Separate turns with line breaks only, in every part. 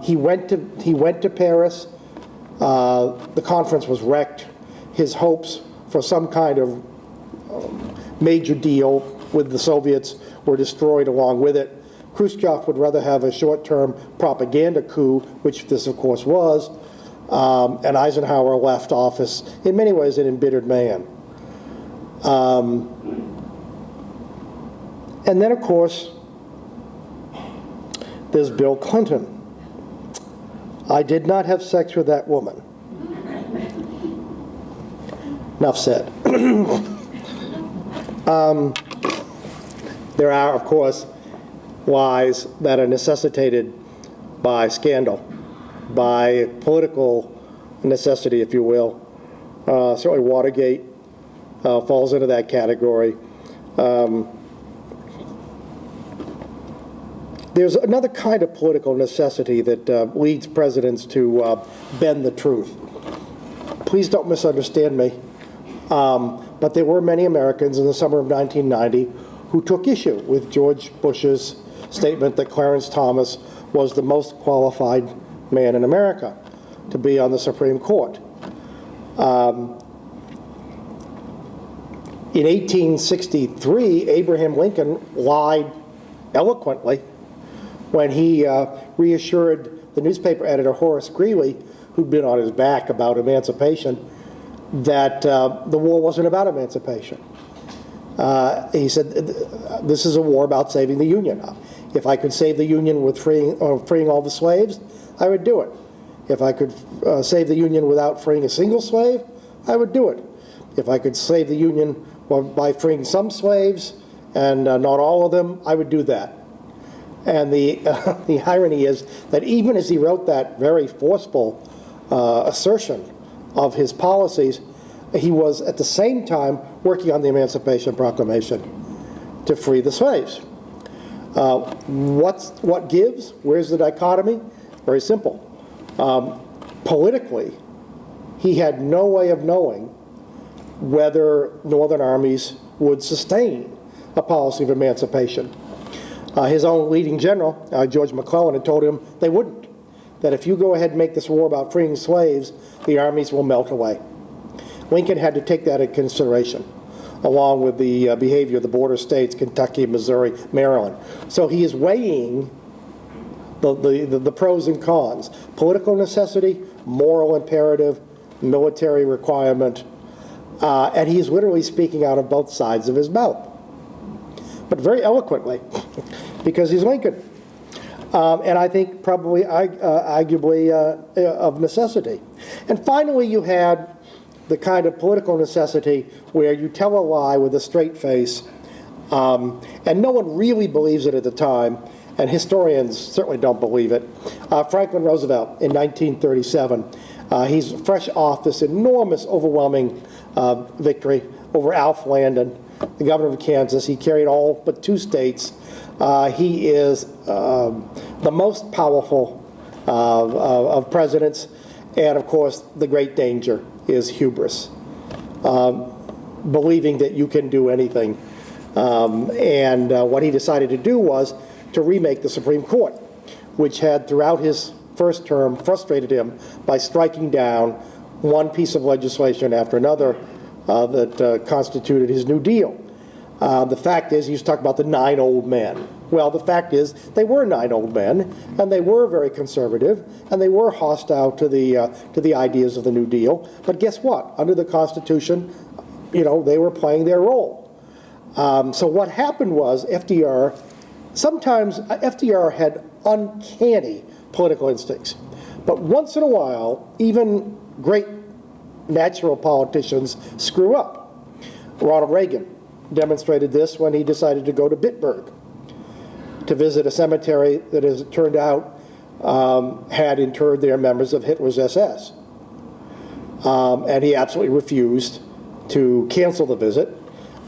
He went to Paris. The conference was wrecked. His hopes for some kind of major deal with the Soviets were destroyed along with it. Khrushchev would rather have a short-term propaganda coup, which this, of course, was, and Eisenhower left office, in many ways, an embittered man. And then, of course, there's Bill Clinton. I did not have sex with that woman. Enough said. There are, of course, lies that are necessitated by scandal, by political necessity, if you will. Certainly Watergate falls into that category. There's another kind of political necessity that leads presidents to bend the truth. Please don't misunderstand me, but there were many Americans in the summer of 1990 who took issue with George Bush's statement that Clarence Thomas was the most qualified man in America to be on the Supreme Court. In 1863, Abraham Lincoln lied eloquently when he reassured the newspaper editor Horace Greeley, who'd been on his back about emancipation, that the war wasn't about emancipation. He said, this is a war about saving the Union. If I could save the Union with freeing all the slaves, I would do it. If I could save the Union without freeing a single slave, I would do it. If I could save the Union by freeing some slaves and not all of them, I would do that. And the irony is that even as he wrote that very forceful assertion of his policies, he was at the same time working on the Emancipation Proclamation to free the slaves. What gives? Where's the dichotomy? Very simple. Politically, he had no way of knowing whether Northern armies would sustain a policy of emancipation. His own leading general, George McClellan, had told him they wouldn't, that if you go ahead and make this war about freeing slaves, the armies will melt away. Lincoln had to take that into consideration, along with the behavior of the border states, Kentucky, Missouri, Maryland. So he is weighing the pros and cons. Political necessity, moral imperative, military requirement, and he's literally speaking out of both sides of his mouth, but very eloquently, because he's Lincoln. And I think probably, arguably, of necessity. And finally, you had the kind of political necessity where you tell a lie with a straight face, and no one really believes it at the time, and historians certainly don't believe it. Franklin Roosevelt in 1937, he's fresh off this enormous, overwhelming victory over Alf Landon, the governor of Kansas. He carried all but 2 states. He is the most powerful of presidents, and of course the great danger is hubris, believing that you can do anything. And what he decided to do was to remake the Supreme Court, which had throughout his first term frustrated him by striking down one piece of legislation after another that constituted his New Deal. The fact is, he used to talk about the 9 old men. Well, the fact is, they were 9 old men, and they were very conservative, and they were hostile to the ideas of the New Deal. But guess what? Under the Constitution, they were playing their role. So what happened was sometimes FDR had uncanny political instincts. But once in a while, even great natural politicians screw up. Ronald Reagan demonstrated this when he decided to go to Bitburg to visit a cemetery that, as it turned out, had interred there members of Hitler's SS. And he absolutely refused to cancel the visit,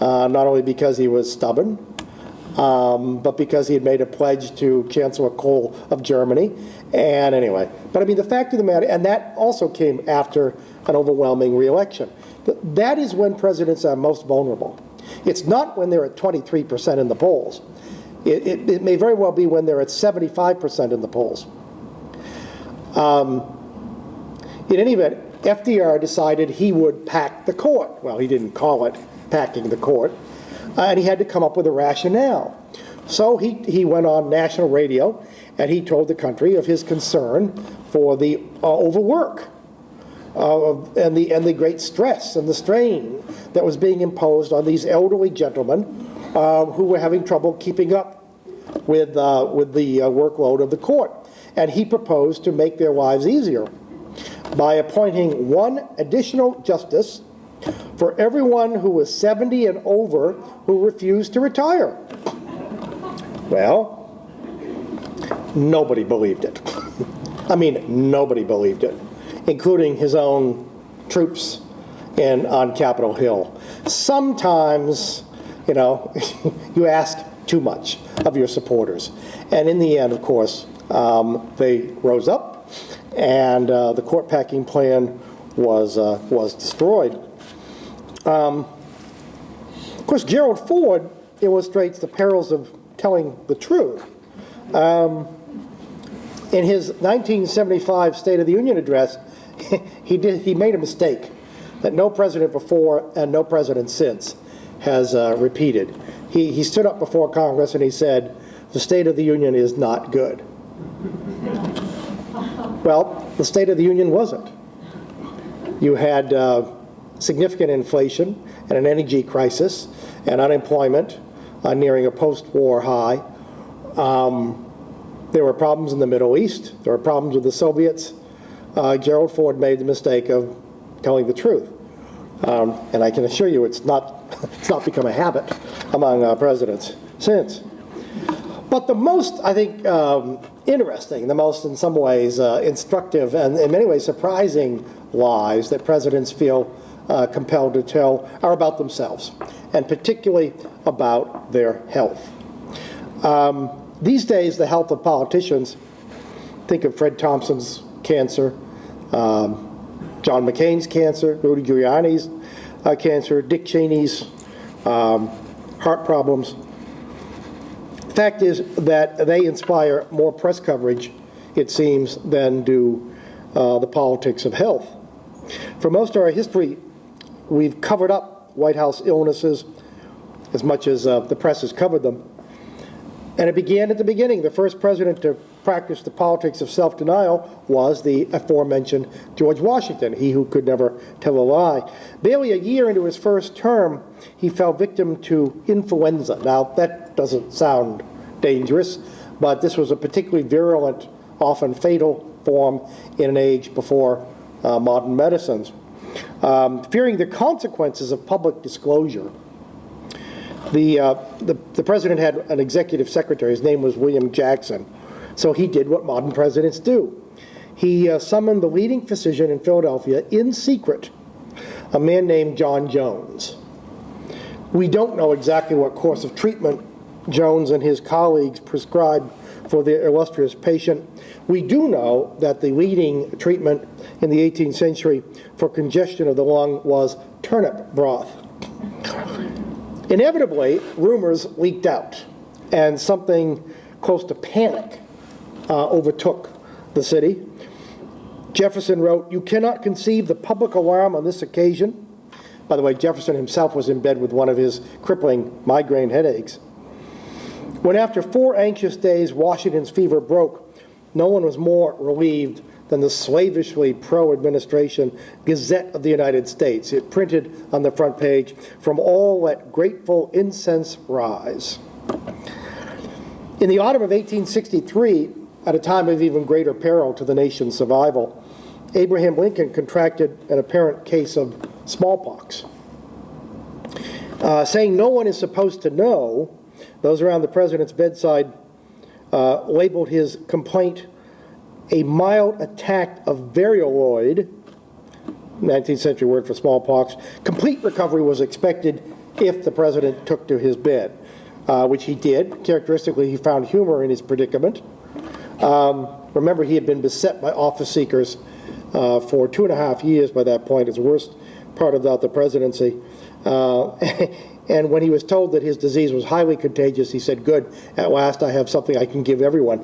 not only because he was stubborn, but because he had made a pledge to Chancellor Kohl of Germany. And anyway, but I mean, the fact of the matter, and that also came after an overwhelming re-election. That is when presidents are most vulnerable. It's not when they're at 23% in the polls. It may very well be when they're at 75% in the polls. In any event, FDR decided he would pack the court. Well, he didn't call it packing the court, and he had to come up with a rationale. So he went on national radio, and he told the country of his concern for the overwork and the great stress and the strain that was being imposed on these elderly gentlemen who were having trouble keeping up with the workload of the court. And he proposed to make their lives easier by appointing one additional justice for everyone who was 70 and over who refused to retire. Well, nobody believed it. I mean, nobody believed it, including his own troops on Capitol Hill. Sometimes, you ask too much of your supporters. And in the end, of course, they rose up, and the court packing plan was destroyed. Of course, Gerald Ford illustrates the perils of telling the truth. In his 1975 State of the Union address, he made a mistake that no president before and no president since has repeated. He stood up before Congress and he said, "The State of the Union is not good." Well, the State of the Union wasn't. You had significant inflation and an energy crisis and unemployment nearing a post-war high. There were problems in the Middle East. There were problems with the Soviets. Gerald Ford made the mistake of telling the truth. And I can assure you it's not become a habit among presidents since. But the most, I think, interesting, the most, in some ways, instructive, and in many ways surprising lies that presidents feel compelled to tell are about themselves, and particularly about their health. These days, the health of politicians, think of Fred Thompson's cancer, John McCain's cancer, Rudy Giuliani's cancer, Dick Cheney's heart problems. The fact is that they inspire more press coverage, it seems, than do the politics of health. For most of our history, we've covered up White House illnesses as much as the press has covered them. And it began at the beginning. The first president to practice the politics of self-denial was the aforementioned George Washington, he who could never tell a lie. Barely a year into his first term, he fell victim to influenza. Now, that doesn't sound dangerous, but this was a particularly virulent, often fatal form in an age before modern medicines. Fearing the consequences of public disclosure, the president had an executive secretary. His name was William Jackson. So he did what modern presidents do. He summoned the leading physician in Philadelphia in secret, a man named John Jones. We don't know exactly what course of treatment Jones and his colleagues prescribed for the illustrious patient. We do know that the leading treatment in the 18th century for congestion of the lung was turnip broth. Inevitably, rumors leaked out, and something close to panic overtook the city. Jefferson wrote, "You cannot conceive the public alarm on this occasion." By the way, Jefferson himself was in bed with one of his crippling migraine headaches. When after 4 anxious days Washington's fever broke, no one was more relieved than the slavishly pro-administration Gazette of the United States. It printed on the front page, "From all let grateful incense rise." In the autumn of 1863, at a time of even greater peril to the nation's survival, Abraham Lincoln contracted an apparent case of smallpox. Saying no one is supposed to know, those around the president's bedside labeled his complaint a mild attack of varioloid, 19th century word for smallpox. Complete recovery was expected if the president took to his bed, which he did. Characteristically, he found humor in his predicament. Remember, he had been beset by office seekers for 2.5 years by that point, his worst part about the presidency. And when he was told that his disease was highly contagious, he said, "Good, at last I have something I can give everyone."